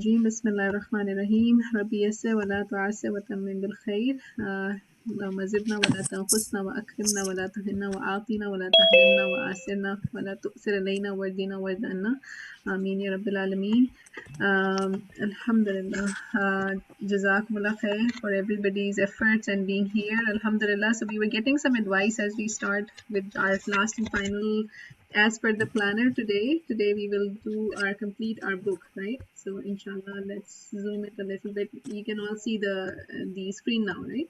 الرجيم بسم الله الرحمن الرحيم ربي يسر ولا تعسر وتمم بالخير اللهم زدنا ولا تنقصنا وأكرمنا ولا تهنا وأعطنا ولا تحرمنا وآسرنا ولا تؤثر علينا واردنا وارض عنا آمين يا رب العالمين. Alhamdulillah. Jazakumullah khair for everybody's efforts and being here. Alhamdulillah. So we were getting some advice as we start with our last and final. As per the planner today we will complete our book, right? So inshallah, let's zoom it a little bit. You can all see the screen now, right?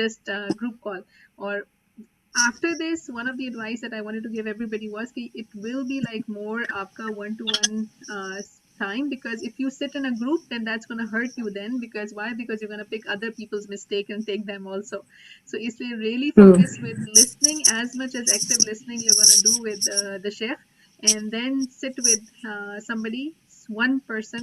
just group call. Or after this, one of the advice that I wanted to give everybody was that it will be like more aapka 1-to-1 time, because if you sit in a group then that's going to hurt you then, because why? Because you're going to pick other people's mistake and take them also. So isliye really focus with listening, as much as active listening you're going to do with the sheikh, and then sit with somebody, one person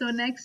So next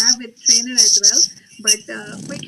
have with trainer as well, but quick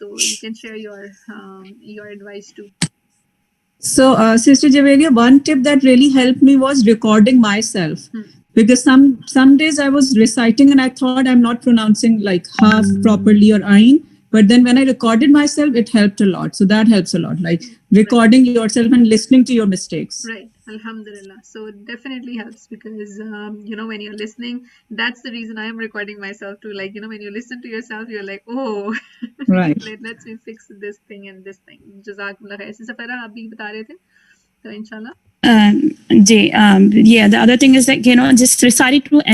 So you can share your advice too. So, Sister Javelia, one tip that really helped me was recording myself. Because some days I was reciting and I thought I'm not pronouncing like half properly or ayn. But then when I recorded myself, it helped a lot. So that helps a lot, like recording yourself and listening to your mistakes. Right. Alhamdulillah. So it definitely helps, because when you're listening, that's the reason I am recording myself too. Like, when you listen to yourself, you're like, oh, right. Let's fix this thing and this thing. Jazakumullah khair. Safara, aap bhi bata rahe the, so inshallah. Yeah, the other thing is that just recite it to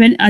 when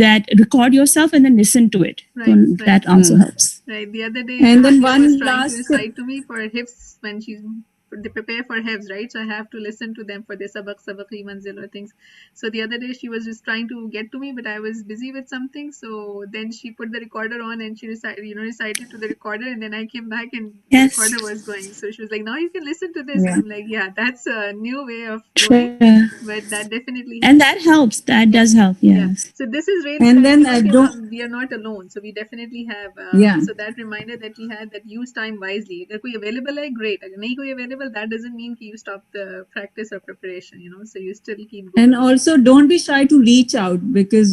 that record yourself and then listen to it. Right, so that also helps. Right. The other day, and then one was trying last to recite to me for hifz when they prepare for hifz, right? So I have to listen to them for their sabaqi manzil or things. So the other day she was just trying to get to me, but I was busy with something. So then she put the recorder on and she recited to the recorder, and then I came back and the recorder was going. So she was like, "Now you can listen to this." And I'm like, "Yeah, that's a new way of doing." But that definitely and that helps. That does help. Yeah. So this is really, and then we are not alone. So we definitely have so that reminder that we had, that use time wisely. If koi available hai, great. If nahi koi available, that doesn't mean you stop the practice or preparation, so you still keep going. And also don't be shy to reach out, because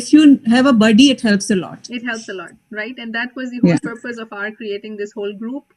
if you have a buddy, it helps a lot. It helps a lot, right? And that was the whole purpose of our creating this whole group,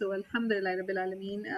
So alhamdulillah rabbil alameen.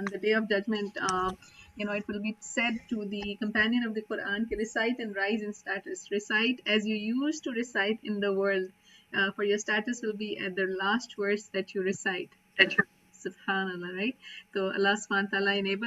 on the day of judgment, it will be said to the companion of the Quran, recite and rise in status. Recite as you used to recite in the world, for your status will be at the last verse that you recite. Subhanallah, right? So Allah subhanahu wa ta'ala enable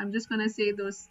I'm just gonna say those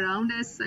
around us.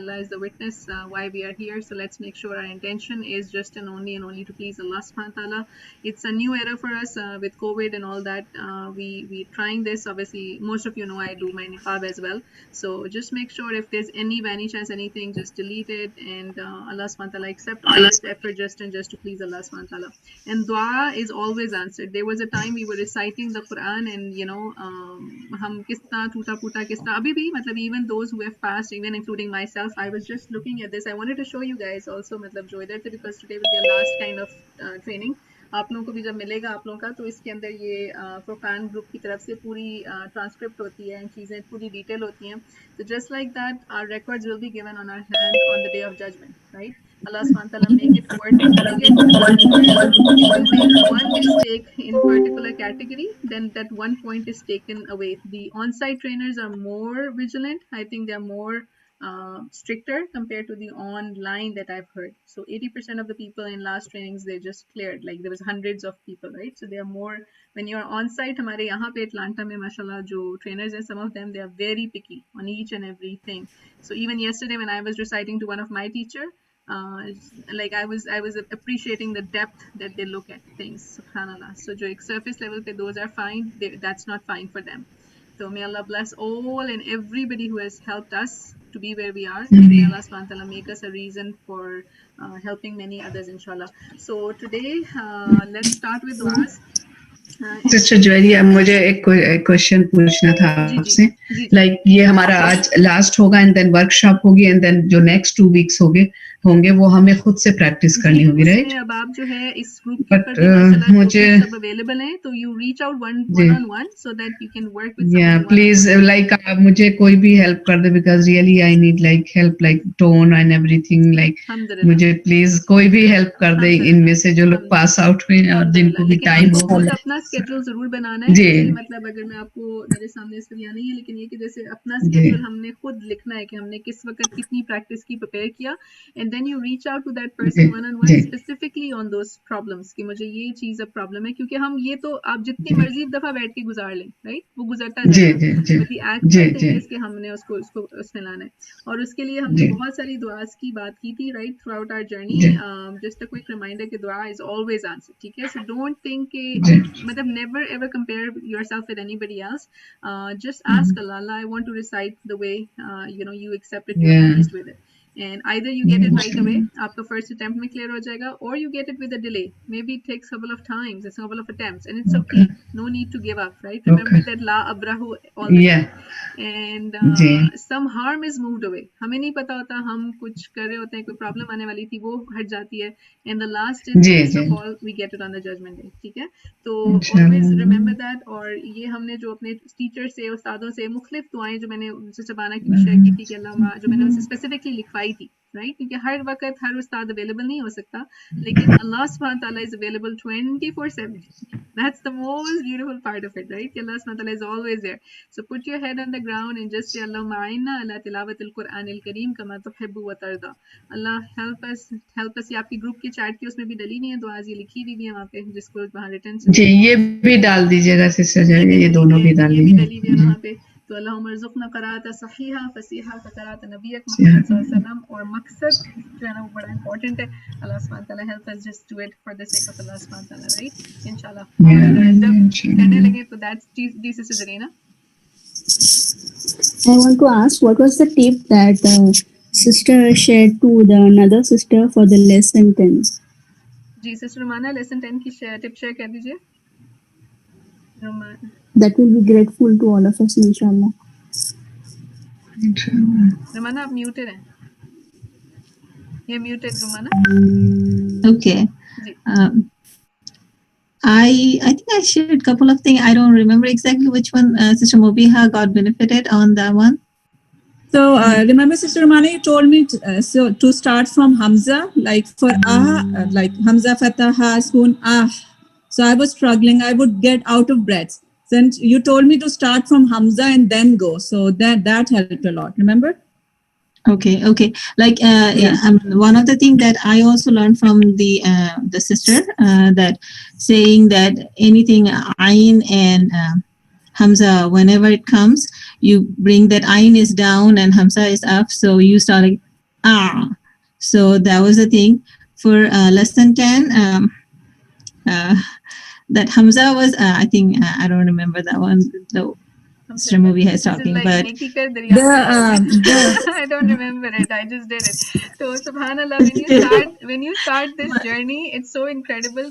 Allah is the witness why we are here. So let's make sure our intention is just and only to please Allah subhanahu wa ta'ala. It's a new era for us with COVID and all that. We trying this. Obviously, most of you know I do my niqab as well. So just make sure if there's by any chance anything, just delete it, and Allah subhanahu wa ta'ala accept all this effort just to please Allah subhanahu wa ta'ala. And dua is always answered. There was a time we were reciting the Quran, and hum kis tarah toota poota kis tarah abhi bhi, matlab even those who have passed, even including myself, I was just looking at this. I wanted to show you guys also, matlab jo idhar the, because today will be our last kind of training. آپ لوگوں کو بھی جب ملے گا آپ لوگوں کا تو اس کے اندر یہ پروفان گروپ کی طرف سے پوری ٹرانسکرپٹ ہوتی ہے، چیزیں پوری ڈیٹیل ہوتی ہیں. تو just like that our records will be given on our hand on the day of judgment, right? Allah subhanahu wa ta'ala make it worth doing it. If you make one mistake in particular category, then that 1 point is taken away. The on-site trainers are more vigilant. I think they are more stricter compared to the online that I've heard. So 80% of the people in last trainings, they just cleared, like there was hundreds of people, right? So they are more, when you're on site, hamare yahan pe Atlanta mein mashallah jo trainers and some of them, they are very picky on each and everything. So even yesterday when I was reciting to one of my teacher, like I was appreciating the depth that they look at things, subhanallah. So jo ek surface level pe those are fine, that's not fine for them. So may Allah bless all and everybody who has helped us to be where we are. And may Allah subhanahu wa ta'ala make us a reason for helping many others, inshallah. So today, let's start with du'as. Sister Javeria مجھے ایک question پوچھنا تھا آپ سے، like یہ ہمارا آج last ہوگا اینڈ دین ورک شاپ ہوگی اینڈ دین جو نیکسٹ 2 ویکس ہوں گے وہ ہمیں خود سے پریکٹس کرنی ہوگی، رائٹ؟ اب آپ جو ہے اس گروپ کے اوپر مجھے سب اویلیبل ہیں تو you reach out one on one so that you can work with یا پلیز لائک آپ مجھے کوئی بھی ہیلپ کر دے because really I need like help like tone and everything, like مجھے پلیز کوئی بھی ہیلپ کر دے ان میں سے جو لوگ پاس آؤٹ ہوئے ہیں اور جن کو بھی ٹائم ہو. اپنا اسکیڈول ضرور بنانا ہے جی، مطلب اگر میں آپ کو میرے سامنے اس طرح نہیں ہے لیکن یہ کہ جیسے اپنا اسکیڈول ہم نے خود لکھنا ہے کہ ہم نے کس وقت کتنی پریکٹس کی پریپیئر کیا، and then you reach out to that person one on one specifically on those problems کہ مجھے یہ چیز اب پرابلم ہے. کیونکہ ہم یہ تو آپ جتنی مرضی دفعہ بیٹھ کے گزار لیں، رائٹ، وہ گزرتا جائے گا کہ ہم نے اس کو اس میں لانا ہے. اور اس کے لیے ہم نے بہت ساری دعاز کی بات کی تھی، right, throughout our journey. Just a quick reminder کہ دعا از آلویز آنسر، ٹھیک ہے؟ سو ڈونٹ تھنک کہ مطلب never ever compare yourself with anybody else. Just ask Allah, I want to recite the way you accept it, you're pleased with it. And either you get it right away, aapka first attempt mein clear ho jayega, or you get it with a delay. Maybe it takes a couple of times, it's a couple of attempts, and it's okay. No need to give up, right? Remember that la abrahu all the time. And some harm is moved away. Hame nahi pata hota hum kuch kar rahe hote hain, koi problem aane wali thi wo hat jati hai, and the last is best of all we get it on the judgment day, theek hai? تو always remember that. اور یہ ہم نے جو اپنے teacher سے استادوں سے مختلف دعائیں جو میں نے ان سے شبانہ کی بھی شیئر کی تھی کہ اللہ جو میں نے ان سے اسپیسیفکلی لکھوائی تھی، رائٹ، کیونکہ ہر وقت ہر استاد اویلیبل نہیں ہو سکتا، لیکن اللہ سبحانہ تعالیٰ is available 24/7. That's the most beautiful part of it, right? Allah subhanahu wa ta'ala is always there. So put your head on the ground and just say Allahumma a'inna ala tilawati al-Qur'an al-Kareem kama tuhibbu wa tarda. Allah help us. یہ آپ کی group کی chat کی اس میں بھی ڈلی نہیں ہے دعا، یہ لکھی ہوئی بھی ہے وہاں پہ جس کو وہاں ریٹرن جی یہ بھی ڈال دیجیے گا سسٹر جی، یہ دونوں بھی ڈال دیجیے، ڈلی ہوئی ہے وہاں پہ. تو اللہم ارزقنا قراءۃ صحیحہ فصیحہ قراءۃ نبیک محمد صلی اللہ علیہ وسلم. اور مقصد جو ہے نا وہ بڑا امپورٹنٹ ہے. اللہ سبحانہ تعالیٰ help us just do it for the sake of Allah سبحانہ تعالیٰ, right? انشاءاللہ. جب کرنے لگے تو that's this is again. I want to ask, what was the tip that sister shared to the another sister for the lesson 10? جی sister Rumana lesson 10 کی ٹپ share کر دیجیے. That will be grateful to all of us, inshallah. Rumana آپ muted ہیں. یہ muted Rumana. Okay. I think I shared a couple of things. I don't remember exactly which one. Sister Mobiha got benefited on that one. So remember, Sister Romana, you told me to start from Hamza, like for like Hamza, Fataha, Spoon, So I was struggling. I would get out of breath. Then you told me to start from Hamza and then go. So that helped a lot. Remember? Okay. Like one of the things that I also learned from the sister that saying that anything ayn and Hamza, whenever it comes, you bring that ayn is down and Hamza is up, so you start like So that was the thing for lesson 10. That Hamza was I think I don't remember that one though. Sister Movie has talking, but Neki kar darya I don't remember it. I just did it. So subhanallah, when you start this journey, it's so incredible.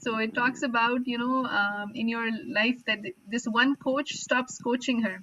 So it talks about, you know, in your life that this one coach stops coaching her.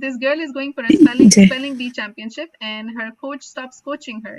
this girl is going for a spelling bee championship and her coach stops coaching her.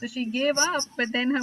So she gave up, but then her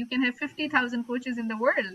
you can have 50,000 coaches in the world.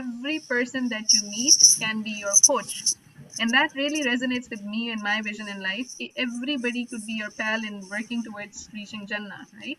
every person that you meet can be your coach. And that really resonates with me and my vision in life. Everybody could be your pal in working towards reaching Jannah, right?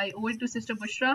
I owe it to Sister Bushra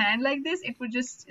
hand like this, it would just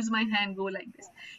use my hand, go like this.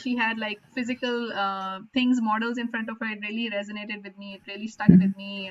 she had like physical things, models in front of her. It really resonated with me. It really stuck with me.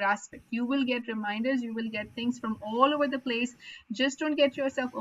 grasp it? You will get reminders, you will get things from all over the place. Just don't get yourself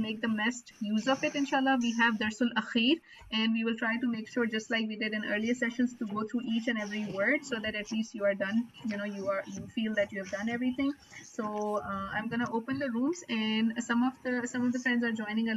make the best use of it. Inshallah, we have Darsul Akhir, and we will try to make sure, just like we did in earlier sessions, to go through each and every word so that at least you are done. You know, you feel that you have done everything. So I'm gonna open the rooms, and some of the friends are joining a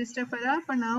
Sister Farah, for now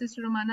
Sister Romana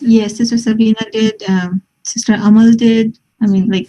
yes, Sister Sabina did, Sister Amal did. I mean, like.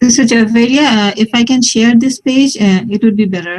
Sister Javeria, if I can share this page, it would be better.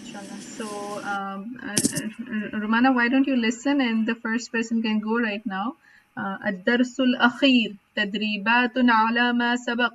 Inshallah. So Romana, why don't you listen and the first person can go right now. Ad-darsul akhir, tadribatun ala ma sabaq.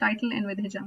title and with hijab?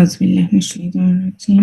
Auzubillahi minash shaitanir rajim.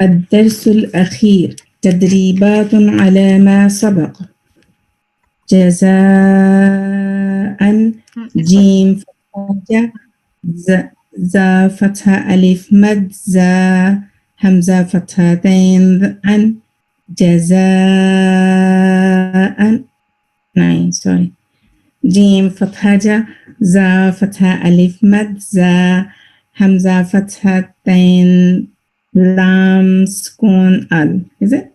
الدرس الأخير تدريبات على ما سبق. جزاء جيم فتحة زا فتحة ألف مد زا همزة فتحتين عن جزاء جيم فتحة زا فتحة ألف مد زا همزة فتحتين لام سكون al. Is it?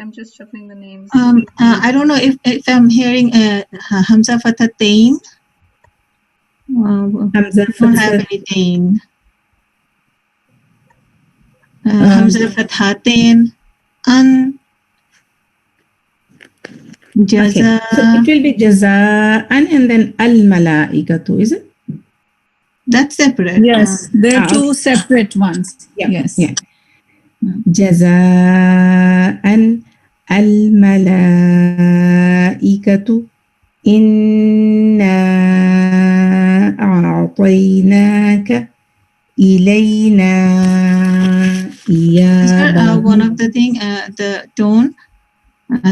I'm just shuffling the names. I don't know if I'm hearing Hamza Fatatain. Hamza don't have anything. Hamza Fathatain an Jaza. Okay. So it will be Jazaan and then al malaikatu, is it? That's separate. Yes, they're two separate ones. Yeah. Yes. Yeah. Jazaan al malaikatu inna a'tainaka ilayna iyabahum. one of the thing, the tone,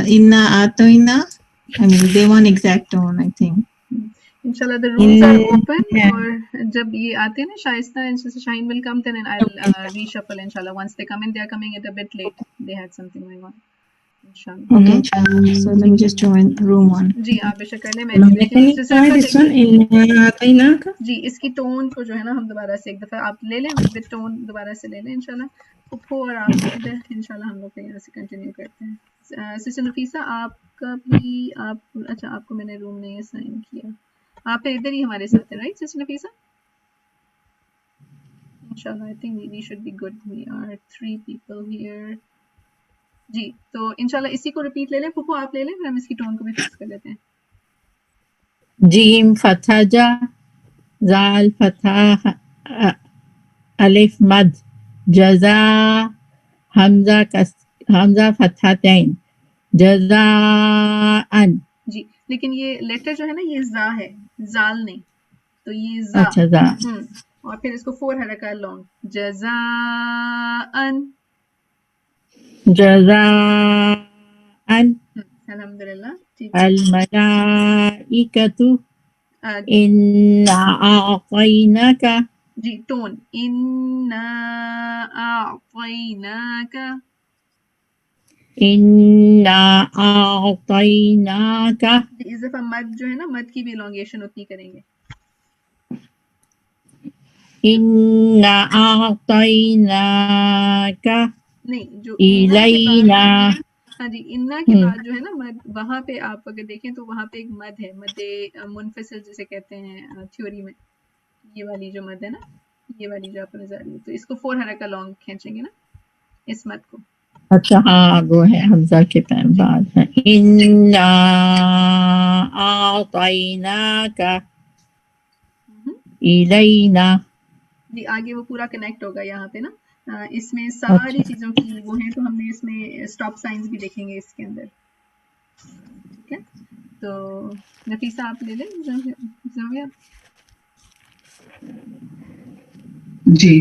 inna atoina. I mean, they want exact tone, I think. Inshallah, the rooms are open. اور جب یہ آتے ہیں نا شائستہ and Shaheen will come, then I'll reshuffle inshallah. Once they come in, they are coming it a bit late. They had something going on. Inshallah. Okay, inshallah. So let me just join room 1. جی آپ بے شک کر لیں. میں بھی دیکھ لوں. جی اس کی ٹون کو جو ہے نا ہم دوبارہ سے ایک دفعہ آپ لے لیں ود ٹون دوبارہ سے لے لیں انشاءاللہ. پھپھو اور آپ ادھر انشاءاللہ ہم لوگ یہاں سے کنٹینیو کرتے ہیں. سسٹر نفیسہ آپ کا بھی آپ اچھا آپ کو میں نے روم نہیں اسائن کیا. آپ ادھر ہی ہمارے ساتھ ہیں رائٹ سسٹر نفیسہ؟ انشاءاللہ I think we should be good. We are 3 people here. جی تو انشاءاللہ اسی کو ریپیٹ لے لیں. پھپھو آپ لے لیں پھر ہم اس کی ٹون کو بھی فکس کر لیتے ہیں. جیم فتح جا زال فتح الف مد جزا حمزہ فتحتین جزاءن. جی لیکن یہ لیٹر جو ہے نا یہ زا ہے زال نہیں تو یہ زا. اچھا زا. اور پھر اس کو 4 حرکہ لانگ جزاءن جزاءن. الحمدللہ. الملائکۃ انا اعطیناک. جی ٹون انا اعطیناک. انا اعطیناک. اس دفعہ مد جو ہے نا مد کی بھی elongation اتنی کریں گے. انا اعطیناک نہیں جو الینا. ہاں جی انا کے بعد جو ہے نا مد وہاں پہ آپ اگر دیکھیں تو وہاں پہ ایک مد ہے مد منفصل جسے کہتے ہیں تھیوری میں. یہ والی جو مد ہے نا یہ والی جو آپ کو نظر آ رہی ہے تو اس کو 4 حرکہ لانگ کھینچیں گے نا اس مد کو. اچھا ہاں وہ ہے حمزہ کے ٹائم بعد ہے. انا اعطیناک الینا. جی آگے وہ پورا کنیکٹ ہوگا یہاں پہ نا. اس میں ساری چیزوں کی وہ ہیں تو ہم نے اس میں اسٹاپ سائنس بھی دیکھیں گے اس کے اندر. ٹھیک ہے تو نفیسہ آپ لے لیں زاویہ. جی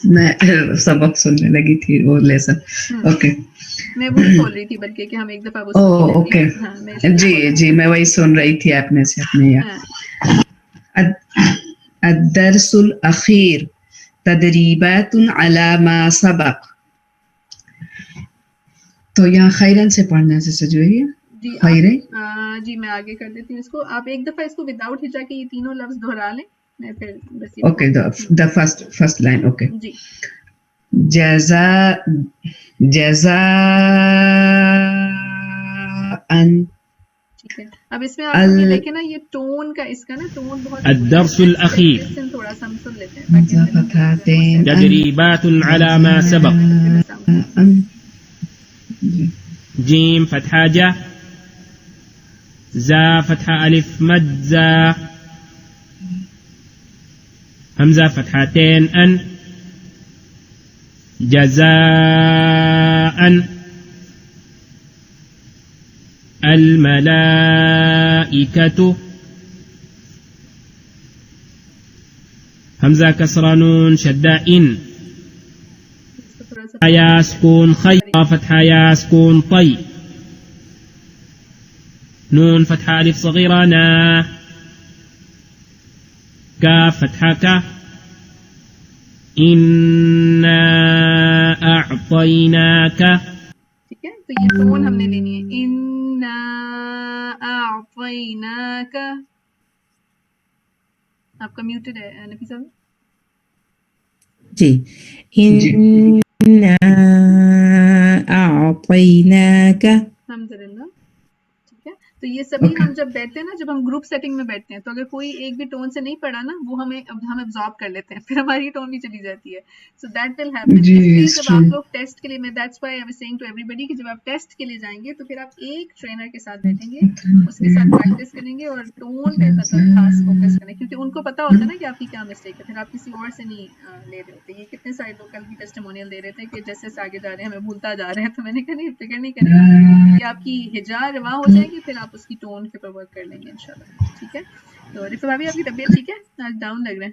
میں سبق سننے لگی تھی وہ لیسن. اوکے میں وہی بول رہی تھی بلکہ کہ ہم ایک دفعہ وہ اوکے جی جی میں وہی سن رہی تھی اپنے سے اپنے. الدرس الاخیر تدریبات علی ما سبق. تو یہاں خیرن سے پڑھنا ہے سسٹر جو ہے خیرے. جی میں آگے کر دیتی ہوں اس کو. آپ ایک دفعہ اس کو وداؤٹ ہجا کے یہ تینوں لفظ دہرا لیں. میں پھر okay the first line okay. جی جزاءن. ٹھیک ہے اب اس میں آپ یہ دیکھیں نا یہ ٹون کا اس کا نا ٹون بہت الدرس الاخیر تھوڑا سا ہم سن لیتے ہیں تدریبات علی ما سبق. جیم فتحہ جا زا فتحہ الف مد زا حمزہ فتحتین ان جزاء. الملائکۃ حمزہ کسرہ نون شدہ ان یا سکون خی فتحہ یا سکون طی نون فتحہ الف صغیرہ نا کاف فتحہ کا انا اعطیناک. ٹھیک ہے تو یہ ٹون ہم نے لینی ہے انا اعطیناک. آپ کا میوٹڈ ہے نفیسہ. جی انا اعطیناک. الحمدللہ. ٹھیک ہے تو یہ سبھی ہم جب بیٹھتے ہیں نا جب ہم گروپ سیٹنگ میں بیٹھتے ہیں تو اگر کوئی ایک بھی ٹون سے نہیں پڑھا نا وہ ہم ابزارب کر لیتے ہیں پھر ہماری ٹون بھی چلی جاتی ہے. So that will happen. جب آپ لوگ ٹیسٹ کے لیے میں that's why I was saying to everybody کہ جب آپ ٹیسٹ کے لیے جائیں گے تو پھر آپ ایک ٹرینر کے ساتھ بیٹھیں گے اس کے ساتھ پریکٹس کریں گے اور ٹون پہ مطلب خاص فوکس کریں کیونکہ ان کو پتا ہوتا ہے نا کہ آپ کی کیا مسٹیک ہے. پھر آپ کسی اور سے نہیں لے رہے ہوتے. یہ کتنے سارے لوگ کل بھی ٹیسٹیمونیل دے رہے تھے کہ جیسے جیسے آگے جا رہے ہیں ہمیں بھولتا جا رہے ہیں تو میں نے کہا نہیں فکر نہیں کریں کہ آپ کی ہجا رواں ہو جائے گی پھر آپ اس کی ٹون کے اوپر ورک کر لیں گے انشاءاللہ. ٹھیک ہے تو رفا بھابھی آپ کی طبیعت ٹھیک ہے؟ آج ڈاؤن لگ رہے ہیں.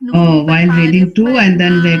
Oh, while reading two and then wait.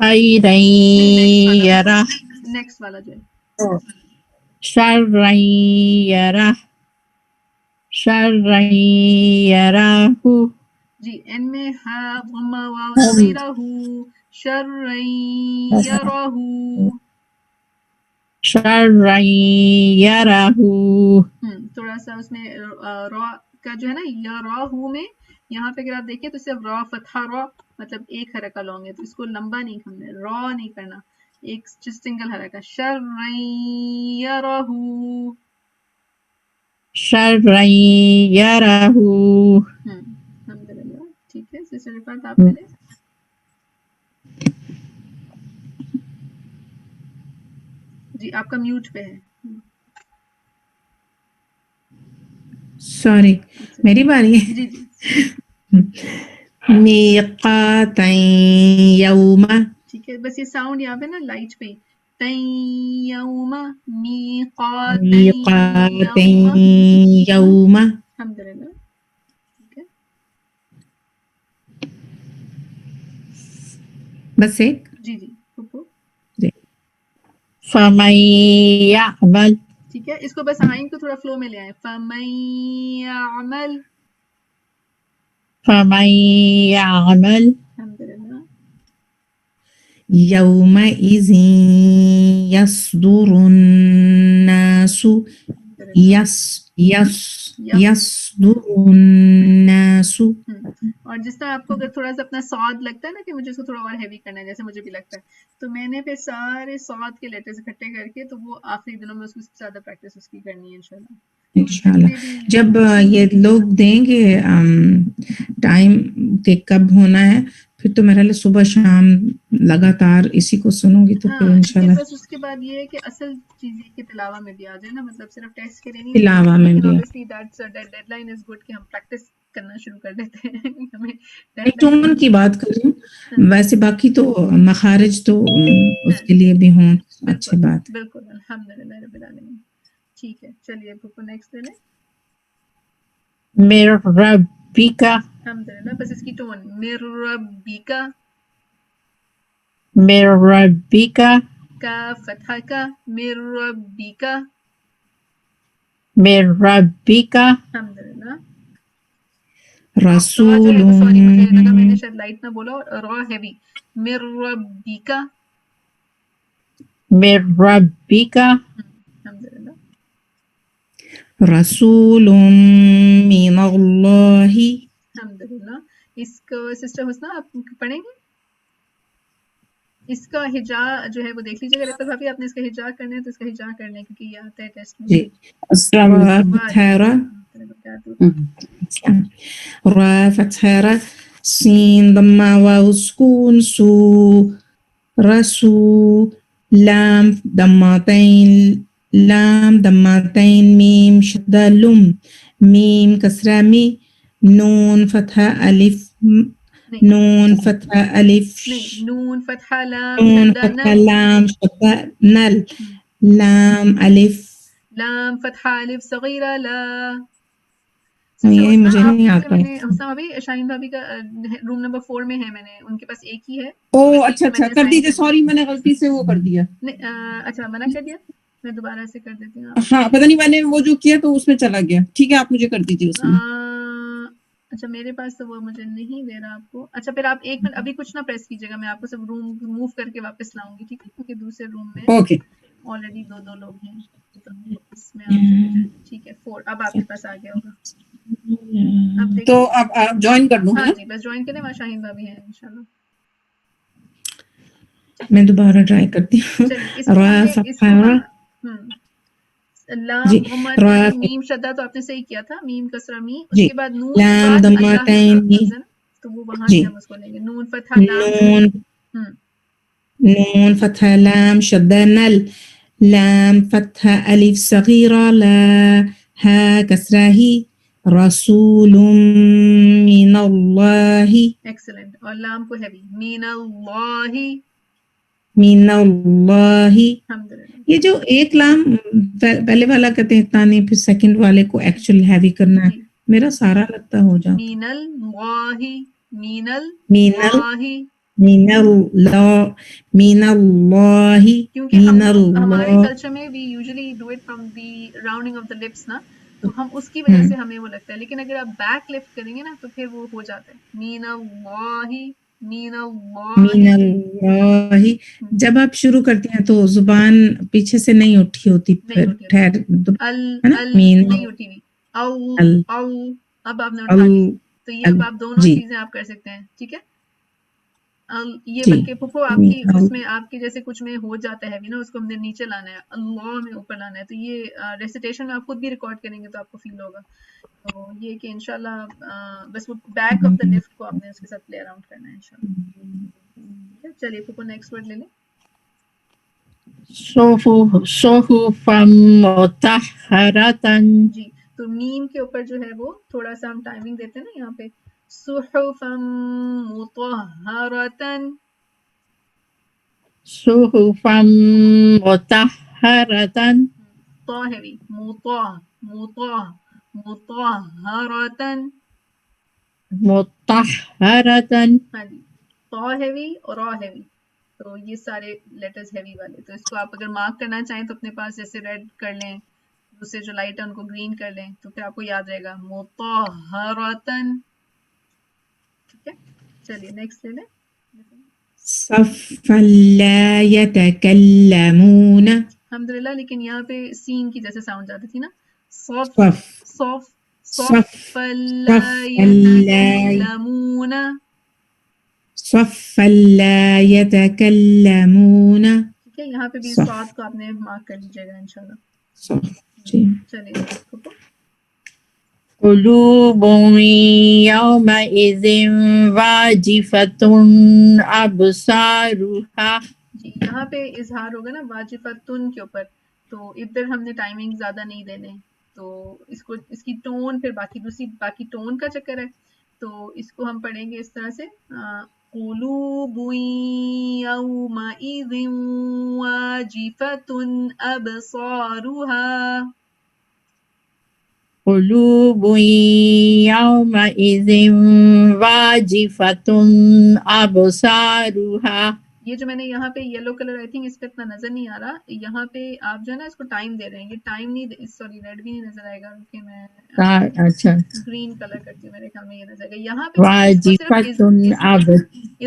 خيرا يره نیکسٹ والا جو ہے شرا يره شرا يره جی این میں ہا ضمہ واو صغیرہ ہو شرًا یرہ شرا يره تھوڑا سا اس میں را کا جو ہے نا یا را ہو میں یہاں پہ اگر آپ دیکھیں تو صرف را فتحہ را مطلب ایک حرکہ لانگ ہے تو اس کو لمبا نہیں کرنا را نہیں کرنا ایک سنگل حرکہ شرًا یرہ شرا يره الحمدللہ ٹھیک ہے سسٹر رفعت آپ کریں جی آپ کا میوٹ پہ ہے سوری میری باری ہے جی جی میقاتا یوم ٹھیک ہے بس یہ ساؤنڈ یہاں پہ نا لائٹ پہ تین یوم میقات میقاتا یوم یوم الحمدللہ ٹھیک ہے بس ایک جی جی پھپھو فمن يعمل ٹھیک ہے اس کو بس آئین کو تھوڑا فلو میں لے آئیں فمن یعمل الحمدللہ یومئذ یصدر الناس یصدر الناس اور جس طرح آپ کو اگر تھوڑا سا اپنا سعود لگتا ہے نا کہ مجھے اس کو تھوڑا اور ہیوی کرنا ہے جیسے مجھے بھی لگتا ہے تو میں نے پھر سارے سعود کے لیٹرز اکٹھے کر کے تو وہ آخری دنوں میں اس کو زیادہ پریکٹس اس کی کرنی ہے انشاءاللہ انشاءاللہ جب یہ لوگ دیں گے ٹائم کہ کب ہونا ہے پھر تو میرا لیے صبح شام لگاتار اسی کو سنوں گی تو پھر انشاءاللہ بس اس کے بعد یہ ہے کہ اصل چیز یہ کہ تلاوہ میں بھی آ جائے نا مطلب صرف ٹیسٹ کے لیے نہیں تلاوہ میں بھی ڈیڈ لائن از گڈ کہ ہم پریکٹس کرنا شروع کر دیتے ہیں ہمیں ٹون کی بات کر رہی ہوں ویسے باقی تو مخارج تو اس کے لیے بھی ہوں اچھی بات بالکل الحمدللہ رب العالمین ٹھیک ہے چلیے پھپھو نیکسٹ لے لیں من ربك الحمدللہ بس اس کی ٹون مر ربیکا من ربك کا فتحہ کا مر ربیکا من ربك الحمدللہ رسول سوری مجھے لگا میں نے شاید لائٹ نہ بولا اور را ہیوی مر ربیکا من ربك الحمدللہ رسول من اللہ الحمدللہ اس کو سسٹر حسنہ آپ پڑھیں گے اس کا ہجا جو ہے وہ دیکھ لیجیے گا رفعت بھابھی آپ نے اس کا ہجا کرنا ہے تو اس کا ہجا کر لیں کیونکہ یہ آتا ہے ٹیسٹ میں جی را فتحہ را سین ضمہ واو سکون سو رسو لام ضمتین میم شدہ لم میم کسرہ می نون فتحہ الف نون فتحہ الف نون فتحہ لام نون شدہ فتحہ لام شدہ نل لام الف لام فتحہ الف صغیرہ لا یہ مجھے نہیں آتا ہے حسنہ بھابھی شاہین بھابھی کا روم نمبر 4 میں ہے میں نے ان کے پاس ایک ہی ہے او اچھا کر دیجیے سوری میں نے غلطی سے وہ کر دیا اچھا منع کر دیا میں دوبارہ سے کر دیتی ہوں ہاں پتہ نہیں میں نے وہ جو کیا تو اس میں چلا گیا ٹھیک ہے آپ مجھے کر دیجیے اس میں اچھا میرے پاس تو وہ مجھے نہیں دے رہا آپ کو اچھا پھر آپ ایک منٹ ابھی کچھ نہ پریس کیجیے گا میں آپ کو سب روم موو کر کے واپس لاؤں گی ٹھیک ہے کیونکہ دوسرے روم میں اوکے آلریڈی دو لوگ ہیں تو اس میں آپ چلے جائیں ٹھیک ہے 4 اب آپ کے پاس آ گیا ہوگا اب تو اب جوائن کر لوں ہاں جی بس جوائن کریں وہاں شاہین بھابھی ہیں انشاءاللہ میں دوبارہ ٹرائی کرتی ہوں لام میم شدہ تو آپ نے صحیح کیا تھا میم کسرہ می اس کے بعد نون لام ضمتین تو وہ وہاں سے ہم اس کو لیں گے نون فتحہ لام نون فتحہ لام شدہ نل لام فتحہ الف صغیرہ لا ہا کسرہ ہی رسول من اللہ ایکسلنٹ اور لام کو ہیوی من اللہ یہ جو ایک لام پہلے والا کہتے ہیں اتنا نہیں پھر سیکنڈ والے کو ایکچولی ہیوی کرنا ہے میرا سارا لگتا ہو جاتا من اللہ من الله من الله کیونکہ من ہمارے الله کلچر میں we usually do it from the rounding of the lips نا، تو ہم اس کی وجہ سے ہمیں وہ لگتا ہے، لیکن اگر آپ بیک لفٹ کریں گے نا تو پھر وہ ہو جاتا ہے مین اللہ مین من اللہ. اللہ. جب آپ شروع کرتی ہیں تو زبان پیچھے سے نہیں اٹھی ہوتی، پھر ٹھہر ہے نا مین نہیں اٹھی ہوئی اب آپ نے اٹھا لی، تو یہ اب آپ دونوں جی چیزیں آپ کر سکتے ہیں، ٹھیک ہے. یہ جی بلکہ پھپھو آپ کی اس میں آپ کے جیسے کچھ میں ہو جاتا ہے بھی نا، اس کو ہم نے نیچے لانا ہے، اللہ میں اوپر لانا ہے، تو یہ ریسیٹیشن میں آپ خود بھی ریکارڈ کریں گے تو آپ کو فیل ہوگا. تو یہ کہ انشاءاللہ بس وہ بیک آف دا لفٹ کو آپ نے اس کے ساتھ پلے اراؤنڈ کرنا ہے انشاءاللہ. چلیے پھپھو نیکسٹ ورڈ لے لیں. صحفا مطہرۃ. جی تو میم کے اوپر جو ہے وہ تھوڑا سا ہم ٹائمنگ دیتے ہیں نا یہاں پہ، صحفا مطہرۃ. صحفا مطہرۃ. طا ہیوی مطہرۃ. مطہرۃ. ہاں جی، طا ہیوی اور را ہیوی، تو یہ سارے لیٹرز ہیوی والے، تو اس کو آپ اگر مارک کرنا چاہیں تو اپنے پاس جیسے ریڈ کر لیں، دوسرے جو لائٹ ہے ان کو گرین کر لیں، تو پھر آپ کو یاد رہے گا مطہرۃ. ٹھیک ہے، چلیے نیکسٹ لے لیں. صفا لا يتكلمون. الحمدللہ، لیکن یہاں پہ سین کی جیسے ساؤنڈ جاتی تھی نا، صف صف صف صف صف لا يتكلمون. صفا لا يتكلمون. ٹھیک ہے، یہاں پہ بھی صف سواد کو آپ نے مارک کر لیجیے گا انشاءاللہ. صف جی. چلیے پھپھو. قلوب يومئذ واجفة أبصارها. جی یہاں پہ اظہار ہوگا نا واجفتن کے اوپر، تو ادھر ہم نے ٹائمنگ زیادہ نہیں دینے، تو اس کی ٹون پھر باقی ٹون کا چکر ہے، تو اس کو ہم پڑھیں گے اس طرح سے، قلوب یومئذ واجفة أبصارها. قلوب يومئذ واجفة أبصارها. یہ جو میں نے یہاں پہ یلو کلر آئی تھنک اس پہ اتنا نظر نہیں آ رہا، یہاں پہ آپ جو ہے نا اس کو ٹائم دے رہے ہیں، یہ ٹائم نہیں، سوری ریڈ بھی نہیں نظر آئے گا کہ میں اچھا. گرین کلر کرتی ہوں، میرے خیال میں یہ نظر آئے گا. یہاں پہ اس کو صرف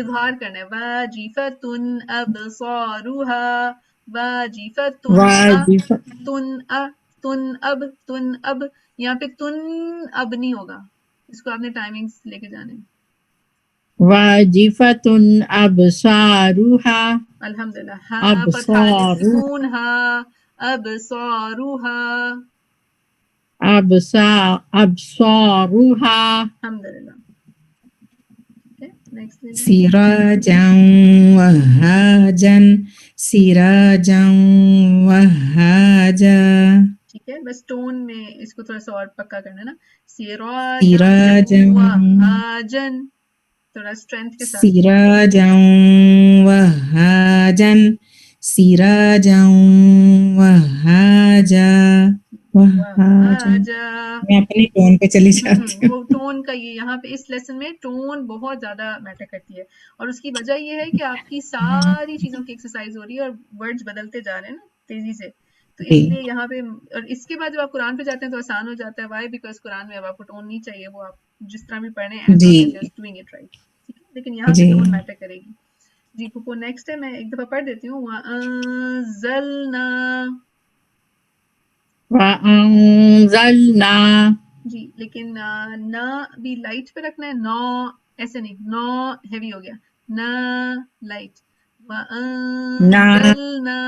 اظہار کرنا ہے، واجفۃ ابصارها واجفۃ تن اب یہاں پہ تن اب نہیں ہوگا، اس کو آپ نے ٹائمنگز لے کے جانے. واجفة أبصارها. الحمدللہ، ہا فتحہ علی سکون، ہا ابصارها. أبصارها. الحمدللہ. نیکسٹ لے لیں. سراجا وهاجا سراجا وهاجا. ٹھیک ہے، بس ٹون میں اس کو تھوڑا سا اور پکا کرنا ہے نا، سراجا سراجا وہاجن، تھوڑا اسٹرینتھ کے ساتھ. سراجا وهاجا سراجا وهاجا وهاجا. میں اپنی ٹون پہ چلی جاتی ہوں. وہ ٹون کا یہاں پہ اس لیسن میں ٹون بہت زیادہ میٹر کرتی ہے، اور اس کی وجہ یہ ہے کہ آپ کی ساری چیزوں کی ایکسرسائز ہو رہی ہے اور ورڈز بدلتے جا رہے ہیں نا تیزی سے، تو اس لیے یہاں پہ، اور اس کے بعد جب آپ قرآن پہ جاتے ہیں تو آسان ہو جاتا ہے. وائی بیکاز قرآن میں اب آپ کو ٹون نہیں چاہیے، وہ آپ جس طرح بھی پڑھ رہے ہیں as long as you are doing it right, ٹھیک ہے، لیکن یہاں پہ ٹون میٹر کرے گی. جی پھپھو نیکسٹ ہے، میں ایک دفعہ پڑھ دیتی ہوں. وَأَنزَلْنَا. وَأَنزَلْنَا. جی لیکن نا بھی لائٹ پہ رکھنا ہے، نو ایسے نہیں، نو ہیوی ہو گیا، نا لائٹ. وَأَنزَلْنَا.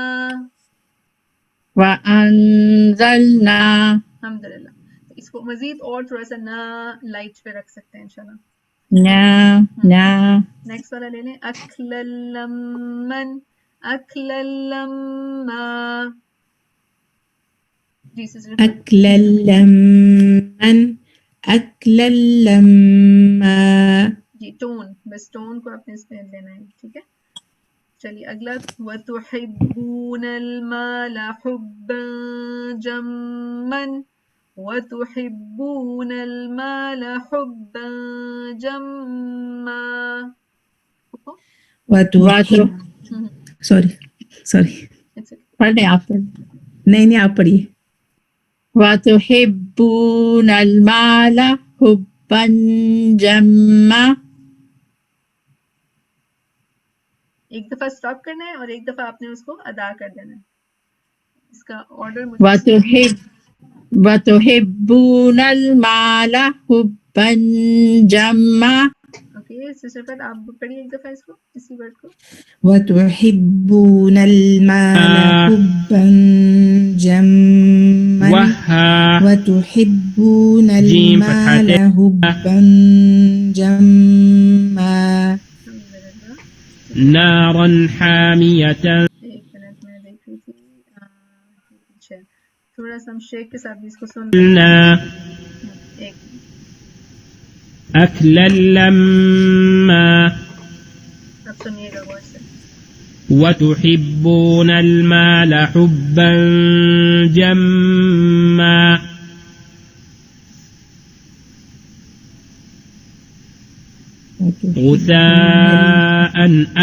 وَأَنزَلْنَا. الحمدللہ. اس کو مزید اور تھوڑا سا نا لائٹ پہ رکھ سکتے ہیں انشاءاللہ. نا. نیکسٹ والا لے لیں. اکللمن اکللما. جی سسٹر. أكللمن أكللما. جی ٹون، بس ٹون کو آپ نے اس پہ لینا ہے، ٹھیک ہے. چلیے اگلا. وَتُحِبُّونَ الْمَالَ حُبًّا جَمًّا وَتُحِبُّونَ الْمَالَ حُبًّا جَمًّا. وتحب سوری پڑھ لیں آپ پڑھ. نہیں آپ پڑھیے. وَتُحِبُّونَ الْمَالَ حُبًّا جَمًّا. ایک دفعہ اسٹاپ کرنا ہے اور ایک دفعہ آپ نے اس کو ادا کر دینا ہے. اس کا آرڈر وَتُحِبُّونَ الْمَالَ حُبًّا جَمًّا. اوکے سسٹر پر آپ پڑھیے ایک دفعہ اس کو اسی ورڈ کو. وتحبون المال حبا جما وها وتحبون جيم المال فتحتين حبا جما. نارا حامية. ایک منٹ میں دیکھ رہی تھی پیچھے تھوڑا سا ہم شیخ کے ساتھ بھی اس کو سن ایک أكلا لما. اب سنیے گا غور سے. وتحبون المال حبا جما. غثاء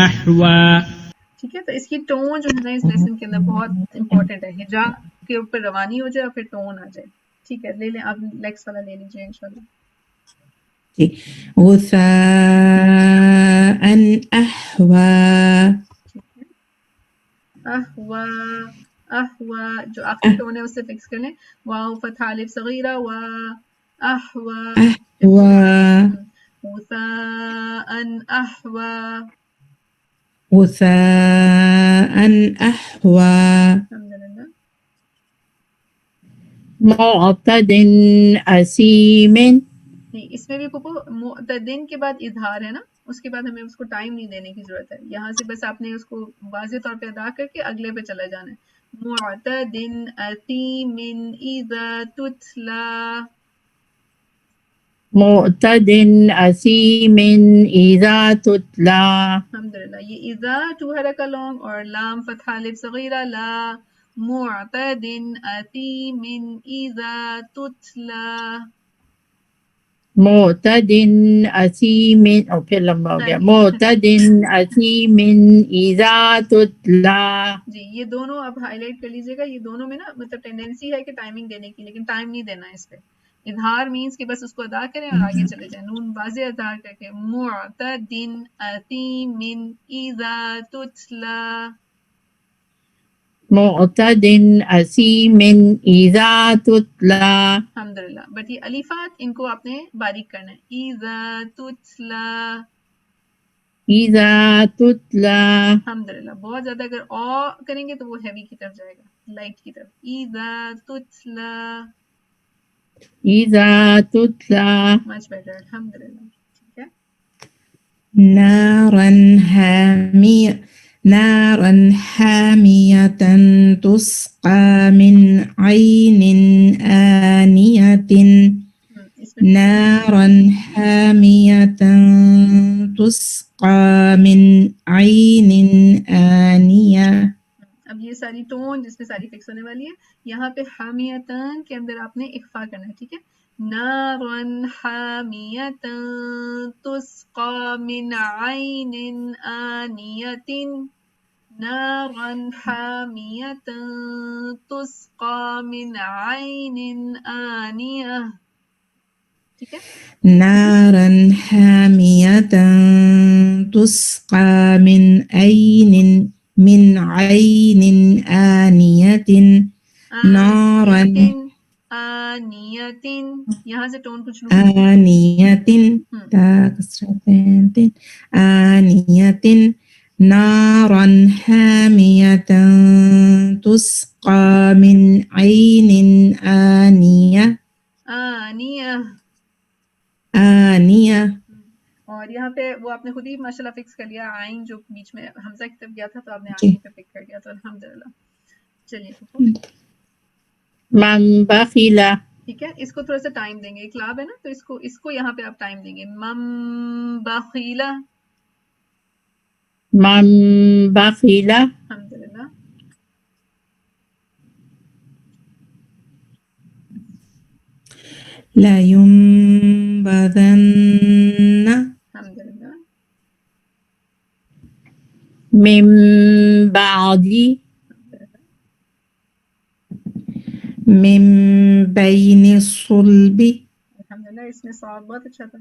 أحوى. ٹھیک ہے. تو اس کی ٹون جو ہے نا اس لیسن کے اندر بہت امپورٹنٹ ہے. ہجا کے اوپر روانی ہو جائے اور پھر ٹون آ جائے. ٹھیک ہے لے لیں آپ نیکسٹ والا لے لیجیے انشاءاللہ. غثاء أحوى. احوا احوا جو آخری ٹون ہے اس سے فکس کر لیں. واو فتح الف صغیرہ و احوا غثاء احوا. غثاء أحوى. الحمدللہ. معتد أثيم. نہیں اس میں بھی پپو معتدن کے بعد اظہار ہے نا, اس کے بعد ہمیں اس کو ٹائم نہیں دینے کی ضرورت ہے. یہاں سے بس آپ نے اس کو واضح طور پہ ادا کر کے اگلے پہ چلا جانا ہے. معتدن اثیم اذا تتلا. معتد أثيم إذا تتلى. الحمدللہ. یہ اذا ٹو حرکہ لانگ اور لام فتحہ الف صغیرہ لا. معتد اثیم اذا تتلا. معتد أثيم اور پھر لمبا ہو گیا. معتد أثيم إذا تتلى. جی یہ دونوں آپ ہائی لائٹ کر لیجیے گا. یہ دونوں میں نا مطلب ٹینڈنسی ہے کہ ٹائمنگ دینے کی, لیکن ٹائم نہیں دینا ہے اس پہ. اظہار مینس کہ بس اس کو ادا کریں اور آگے چلے جائیں. نون واضح اظہار کر کے معتد اثیم اذا تتلا. معتد أثيم إذا تتلى. الحمدللہ. بٹ یہ الفات ان کو آپ نے باریک کرنا ہے. اذا تتلا. إذا تتلى. الحمدللہ. بہت زیادہ اگر او کریں گے تو وہ ہیوی کی طرف جائے گا, لائٹ کی طرف. اذا تتلا. إذا تتلى. Much better. الحمدللہ. ٹھیک ہے. نارا حامية تسقى من عين آنية. نارا حامية تسقى من عين آنية. اب یہ ساری ٹون جس میں ساری فکس ہونے والی ہے, یہاں پہ حامیتن کے اندر آپ نے اخفا کرنا ہے. ٹھیک ہے. نارا حامیة تسقى من عين آنية. نارا حامیة تسقى من عين آنية. ٹھیک ہے. نارا حامية تسقى من عين آنية. نارا آنية. یہاں سے ٹون کچھ آنية تا کسرتين آنية. نارا حامية تسقى من عين آنية. آنية. اور یہاں پہ وہ آپ نے خود ہی ماشاءاللہ فکس کر لیا. آئین جو بیچ میں حمزہ کی طرف گیا تھا تو آپ نے آئین پہ فکس کر دیا, تو الحمدللہ. چلیے من بخل. ٹھیک ہے. اس کو تھوڑا سا ٹائم دیں گے. ایک لاب ہے نا, تو اس کو یہاں پہ آپ ٹائم دیں گے. من بخل. من بخل. الحمدللہ. لا ينبذن. الحمدللہ. من بعدي من بين الصلب. الحمدللہ اس میں صاد بہت اچھا تھا.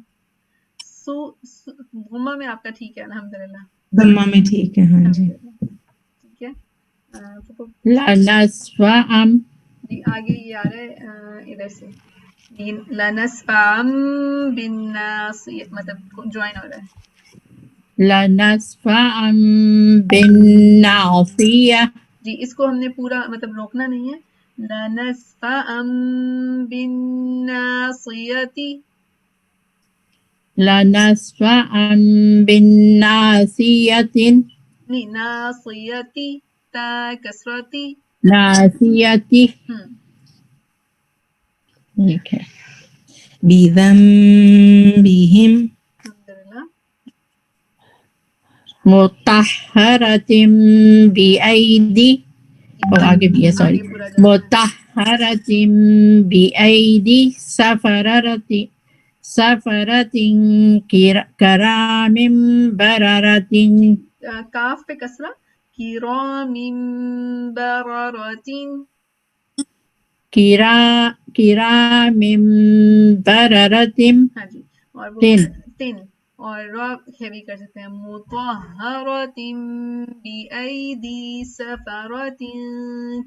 غمہ میں آپ کا ٹھیک ہے الحمدللہ. ضمہ میں ٹھیک ہے. ہاں جی. ٹھیک ہے. لنسفعا جی آگے یہ آ رہا ہے ادھر سے لنسفعا بالناصیہ مطلب جوائن ہو رہا ہے. لنسفعا بالناصية جی اس کو ہم نے پورا مطلب روکنا نہیں ہے. لنسفعا بالناصیة لنسفعا بالناصية نہیں ناصیتی تا کسرتی. ناصية ٹھیک ہے. بذنبهم الحمدللہ. مطهرة بأيدي اور آگے بھی ہے سوری آگے پورا جانا ہے. مطهرة بأيدي سفرة كرام بررة کاف پہ کسرہ کرام بررۃ. كرام بررة ہاں جی اور وہ تن تن اور را ہیوی کر سکتے ہیں. مطہرۃ بأیدی سفرۃ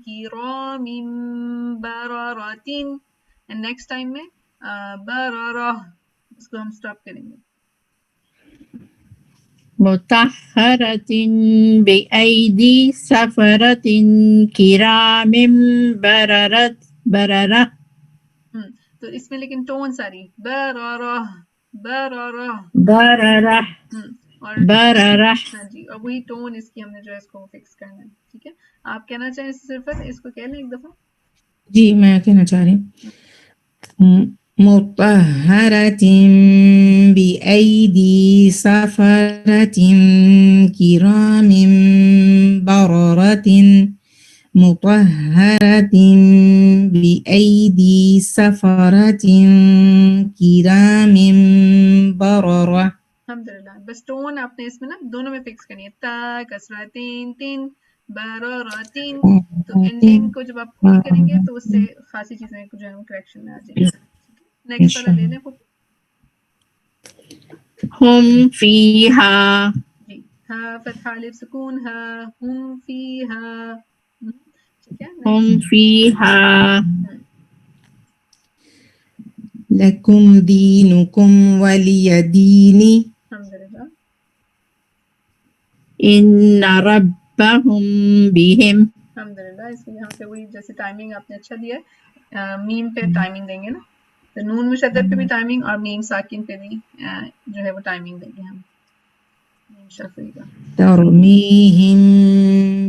کرام بررۃ. اینڈ نیکسٹ ٹائم میں بررہ اس کو ہم سٹاپ کریں گے. مطهرة بأيدي سفرة كرام بررة تو اس میں لیکن ٹون ساری بررہ بررہ بررة اور بررة ہاں جی اور وہی ٹون اس کی ہم نے جو ہے اس کو فکس کرنا ہے. ٹھیک ہے آپ کہنا چاہیں صرف اس کو کہہ لیں ایک دفعہ. جی میں کہنا چاہ رہی ہوں. مطہرة بأيدي سفرة كرام بررة مطهرة بأيدي سفرة كرام بررة. الحمدللہ. بس ٹون آپ نے اس میں نا دونوں میں فکس کرنی ہے. تا کسرہ تین تین برراتین. تو اینڈنگ کو جب آپ پول کریں گے تو اس سے خاصی چیزیں جو ہے کریکشن میں آ جائیں گی. نیکسٹ والا لے لیں. هم فيها جی ہا فتحہ الف سکون ہا ہم فیہا. ٹھیک ہے. هم فيها لكم دينكم ولي دين. الحمدللہ. إن ربهم بهم الحمدللہ. اس میں یہاں پہ وہی جیسے ٹائمنگ آپ نے اچھا دیا ہے. میم پہ ٹائمنگ دیں گے نا. تو نون مشدد پہ بھی ٹائمنگ اور میم ساکن پہ بھی جو ہے وہ ٹائمنگ دیں گے ہم. میم شفوی کا. ترميهم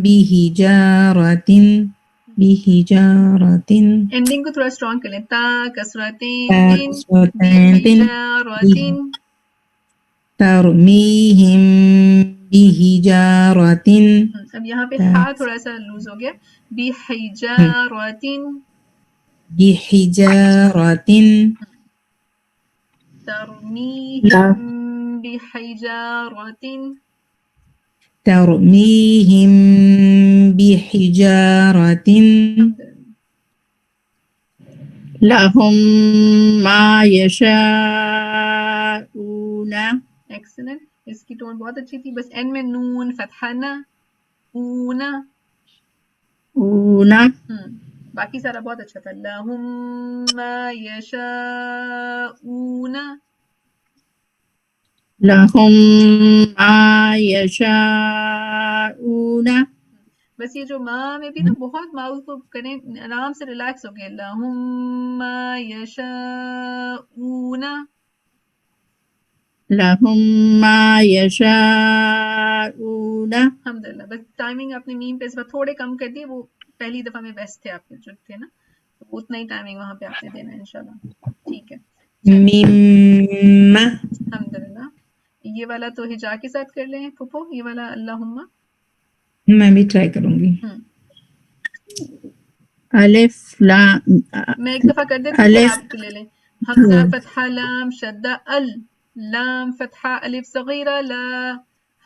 بحجارة اینڈنگ کو تھوڑا اسٹرانگ کر لیں. تا کسرتین بحجارتین. ترميهم بحجارة. اب یہاں پہ ہا تھوڑا سا لوز ہو گیا. بحجارتین بحجارة ترميهم بحجارة. ترميهم بحجارة لهم ما يشاءون ایکسلنٹ. اس کی ٹون بہت اچھی تھی. بس اینڈ میں نون فتحہ نہ اونا. باقی سارا بہت اچھا تھا. لہم ما یشاءون. لهم ما يشاءون بس یہ جو ماں میں بھی نا بہت ماؤتھ کو کریں آرام سے ریلیکس ہو گئے. لہم ما یشاءون. لهم ما يشاءون الحمدللہ. بس ٹائمنگ آپ نے میم پہ اس بار تھوڑے کم کر دیے. وہ پہلی دفعہ میں بیسٹ تھے آپ کے جو تھے نا. تو اتنا ہی ٹائمنگ وہاں پہ آپ نے دینا ہے انشاءاللہ. ٹھیک ہے. مما. الحمدللہ. یہ والا تو ہجا کے ساتھ کر لیں پھوپھو. یہ والا اللہم. میں بھی ٹرائی کروں گی. الف لام میں ایک دفعہ کر دیتی ہوں پھر آپ لے لیں. حمزہ فتحہ لام شدہ ال. لام فتحہ الف صغیرہ لا.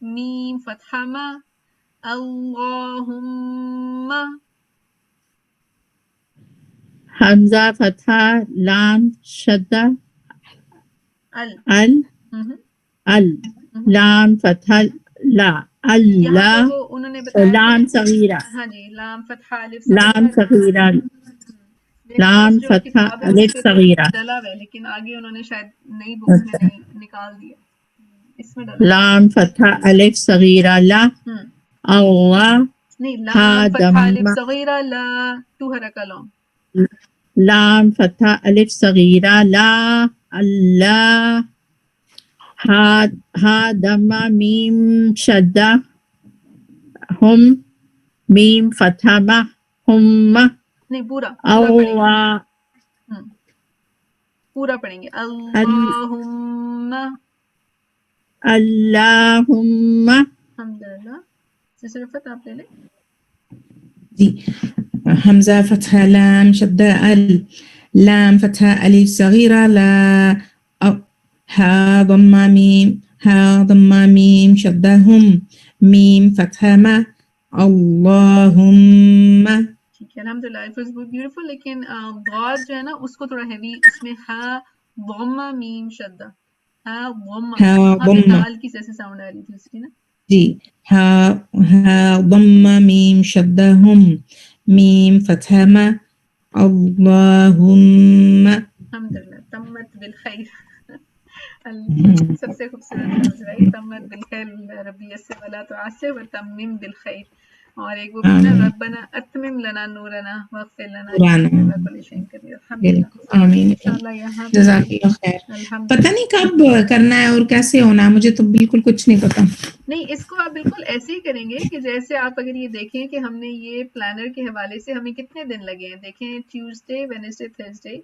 ميم فتحة ما اللهم حمزہ فتحہ لام شدہ ال لام فتحہ لا یہاں اللہ پر وہ انہوں نے بتایا لام صغیرہ ہاں جی لام فتحہ الف لام صغیرہ لام جو فتحہ کتاب ہے الف اس پہ صغیرہ ڈلا ہوا ہے لیکن آگے انہوں نے شاید نئی بک میں نہیں نکال دیا اس میں ڈلا لام فتحہ الف صغیرہ لا اللہ نہیں ہا لام فتحہ الف دم صغیرہ لا تو حرکہ لام لام فتحہ الف صغیرہ لا اللہ ہا دم میم شدہ ہم میم فتحہ ما ہم نہیں پورا اللہ پورا پڑھیں گے اللہم اللہم الحمدللہ صرفت آپ لے لیں جی حمزہ فتحہ لام شدہ ال لام فتحہ الف صغیرہ لا ہا ضمہ میم شدہ ہم میم فتحہ ما اللہم ٹھیک ہے الحمدللہ اٹ واز بیوٹیفل لیکن ضاد جو ہے نا اس کو تھوڑا ہیوی اس میں ہا ضمہ میم شدہ ہا ضمہ وہاں پہ دال کی جیسے ساؤنڈ آ رہی تھی اس کی نا جی ہا ضمہ میم شدہ ہم میم فتحہ ما اللہم الحمدللہ تمت بالخیر سب سے خوبصورت لفظ ہے تمت بالخیر ربی یسر ولا تعسر وتمم بالخیر اور ایک وہ بھی نا ربنا اتمم لنا نورنا واغفر لنا انک کل شیء قدیر الحمدللہ آمین انشاءاللہ یہاں پہ جزاک اللہ خیر پتہ نہیں کب کرنا ہے اور کیسے ہونا ہے مجھے تو بالکل کچھ نہیں پتا نہیں اس کو آپ بالکل ایسے ہی کریں گے کہ جیسے آپ اگر یہ دیکھیں کہ ہم نے یہ پلانر کے حوالے سے ہمیں کتنے دن لگے ہیں دیکھیں ٹیوزڈے وینسڈے تھرسڈے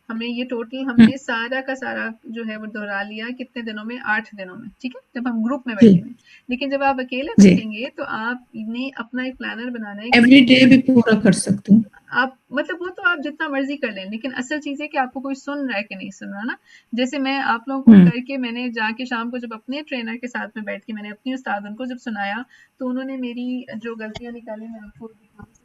ہمیں یہ ٹوٹل ہم نے سارا کا سارا جو ہے وہ دہرا لیا کتنے دنوں میں 8 دنوں میں ٹھیک ہے جب ہم گروپ میں بیٹھے ہیں لیکن جب آپ اکیلے بیٹھیں گے تو آپ نے اپنا ایک پلانر بنانا ہے ایوری ڈے بھی پورا کر سکتے ہیں آپ مطلب وہ تو آپ جتنا مرضی کر لیں لیکن اصل چیز ہے کہ آپ کو کوئی سن رہا ہے کہ نہیں سن رہا نا جیسے میں آپ لوگوں کو کر کے میں نے جا کے شام کو جب اپنے ٹرینر کے ساتھ میں بیٹھ کے میں نے اپنی استاد ان کو جب سنایا تو انہوں نے میری جو غلطیاں نکالی میں آپ کو دکھا سکتی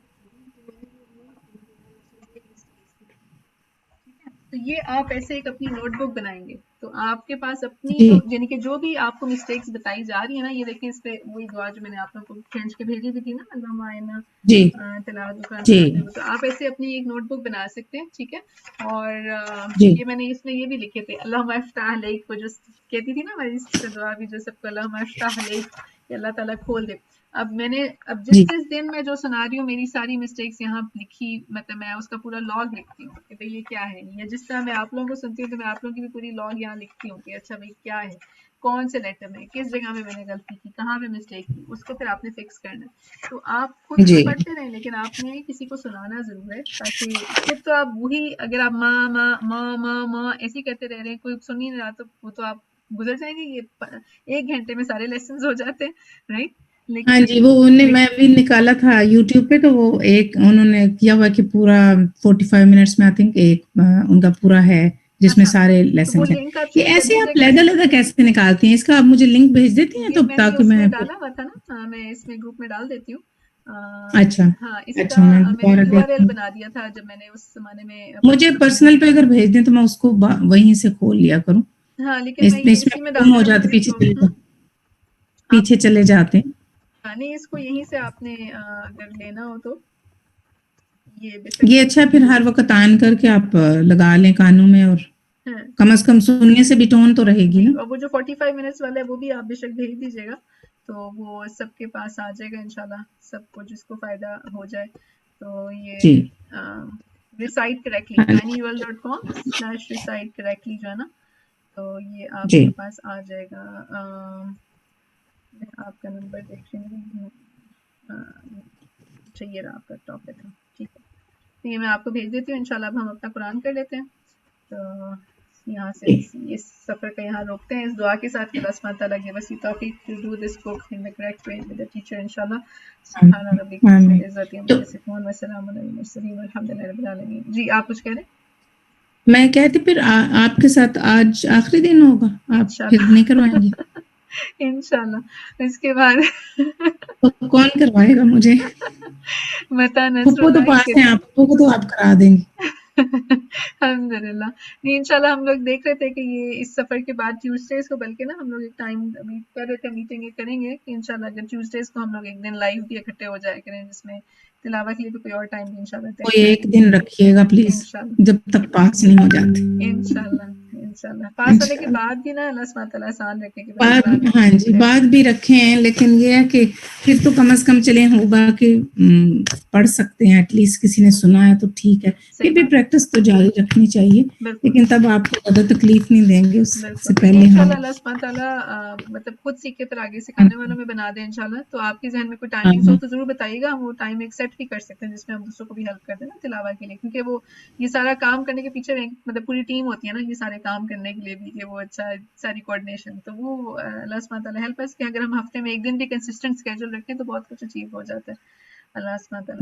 تو یہ آپ ایسے ایک اپنی نوٹ بک بنائیں گے تو آپ کے پاس اپنی یعنی کہ جو بھی آپ کو مسٹیکس بتائی جا رہی ہیں نا یہ دیکھیں اس پہ وہی دعا جو میں نے آپ لوگوں کو کھینچ کے بھیجی بھی تھی نا اللہم آئنا تلاوت تو آپ ایسے اپنی ایک نوٹ بک بنا سکتے ہیں ٹھیک ہے اور یہ میں نے اس میں یہ بھی لکھے تھے اللہم افتح علیک وہ جو کہتی تھی نا ہماری دعا بھی جو سب کو اللہم افتح علیک کہ اللہ تعالیٰ کھول دے اب میں نے جس دن میں جو سنا رہی ہوں میری ساری مسٹیکس یہاں لکھی مطلب میں اس کا پورا لاگ لکھتی ہوں کہ بھئی یہ کیا ہے یا جس طرح میں آپ لوگوں کو سنتی ہوں تو میں آپ لوگوں کی بھی پوری لاگ یہاں لکھتی ہوں کہ اچھا بھئی کیا ہے کون سے لیٹر میں کس جگہ میں نے غلطی کی کہاں پہ مسٹیک کی اس کو پھر آپ نے فکس کرنا ہے تو آپ خود تو پڑھتے رہیں لیکن آپ نے کسی کو سنانا ضرور ہے تاکہ خود تو آپ وہی اگر آپ ماں ایسے ہی کہتے رہ رہے ہیں کوئی سن ہی نہیں رہا تو وہ تو آپ گزر جائیں گے یہ 1 گھنٹے میں سارے لیسنز ہو جاتے ہیں رائٹ ہاں جی وہ انہیں میں بھی نکالا تھا یوٹیوب پہ تو وہ ایک انہوں نے کیا ہوا کہ پورا 45 منٹس میں آئی تھنک ایک ان کا پورا ہے جس میں سارے لیسن ہیں یہ ایسے آپ علیحدہ کیسے نکالتے ہیں اس کا آپ مجھے لنک بھیج دیتی ہیں تو تاکہ میں ڈالا ہوا تھا نا میں اس میں گروپ میں ڈال دیتی ہوں اچھا ہاں اس کا میں نے URL بنا دیا تھا جب میں نے اس زمانے میں مجھے پرسنل پہ اگر بھیج دیں تو میں اس کو وہیں سے کھول لیا کروں ہاں لیکن اس میں میں اسی میں گم ہو جاتے پیچھے چلے جاتے ہیں نہیں اس کو یہیں سے آپ نے اگر لینا ہو تو یہ اچھا پھر ہر وقت آن کر کے آپ لگا لیں کانوں میں اور کم از کم سننے سے بھی ٹون تو رہے گی نا اور وہ جو 45 منٹس والا ہے وہ بھی آپ بے شک بھیج دیجیے گا تو وہ سب کے پاس آ جائے گا انشاءاللہ سب کو جس کو فائدہ ہو جائے تو یہ recite correctly tinyurl.com/recite correctly جو ہے نا تو یہ آپ کے پاس آ جائے گا آپ کا نمبر دیکھ رہی ہوں یہ رہا آپ کا ٹاپک تھا ٹھیک ہے تو یہ میں آپ کو بھیج دیتی ہوں انشاءاللہ اب ہم اپنا قرآن کر لیتے ہیں تو یہاں سے اس سفر کا یہاں روکتے ہیں اس دعا کے ساتھ کہ اللہ سبحانہ تعالیٰ give us the توفیق to do this book in the correct way with the teacher انشاءاللہ سبحان ربک رب العزت عما یصفون وسلام علی المرسلین والحمد للہ رب العالمین جی آپ کچھ کہہ رہے ہیں میں کہتی پھر آپ کے ساتھ آج آخری دن ہوگا, آپ پھر نہیں کروائیں گے؟ انشاءاللہ اس کے بعد تو کون کروائے گا مجھے؟ متا نصر پھپھو تو اللہ پاس کے ہیں, آپ پھپھو کو تو آپ کرا دیں گے. الحمدللہ. نہیں انشاءاللہ ہم لوگ دیکھ رہے تھے کہ یہ اس سفر کے بعد ٹیوزڈیز کو, بلکہ نا ہم لوگ ایک ٹائم ابھی کر رہے تھے میٹنگ یہ کریں گے کہ انشاءاللہ اگر ٹیوزڈیز کو ہم لوگ ایک دن لائیو بھی اکٹھے ہو جائے کریں, جس میں تلاوت کے لیے بھی کوئی اور ٹائم بھی انشاءاللہ طے کوئی کریں ایک دن رکھیے گا پلیز, انشاءاللہ. جب تک پاس نہیں ہو جاتے. انشاءاللہ انشاءاللہ پاس ہونے کے بعد بھی نا اللہ سبحانہ تعالیٰ آسان رکھے کہ بعد, ہاں جی بعد بھی رکھے ہیں, لیکن یہ ہے کہ پھر تو کم از کم چلیں ہوگا کہ پڑھ سکتے ہیں, ایٹ لیسٹ کسی نے سنا ہے تو ٹھیک ہے. پھر بھی پریکٹس تو جاری رکھنی چاہیے, لیکن تب آپ کو زیادہ تکلیف نہیں دیں گے, اس سے پہلے انشاءاللہ اللہ سبحانہ تعالیٰ مطلب خود سیکھ کے پھر آگے سکھانے والوں میں بنا دیں انشاءاللہ. تو آپ کے ذہن میں کوئی ٹائمنگز ہو تو ضرور بتائیے گا, ہم وہ ٹائم ایک سیٹ بھی کر سکتے ہیں جس میں ہم دوسروں کو بھی ہیلپ کر دیں نا تلاوت کے لیے, کیونکہ وہ یہ سارا کام کرنے کے پیچھے مطلب پوری ٹیم ہوتی ہے نا یہ سارے کام کرنے کے لیے بھی, کہ وہ اچھا ساری کوآرڈینیشن. تو وہ اللہ سبحانہ تعالیٰ ہیلپ اس کہ اگر ہم ہفتے میں ایک دن بھی کنسسٹنٹ اسکیجول رکھیں تو بہت کچھ اچیو ہو جاتا ہے. اللہ سبحانہ تعالیٰ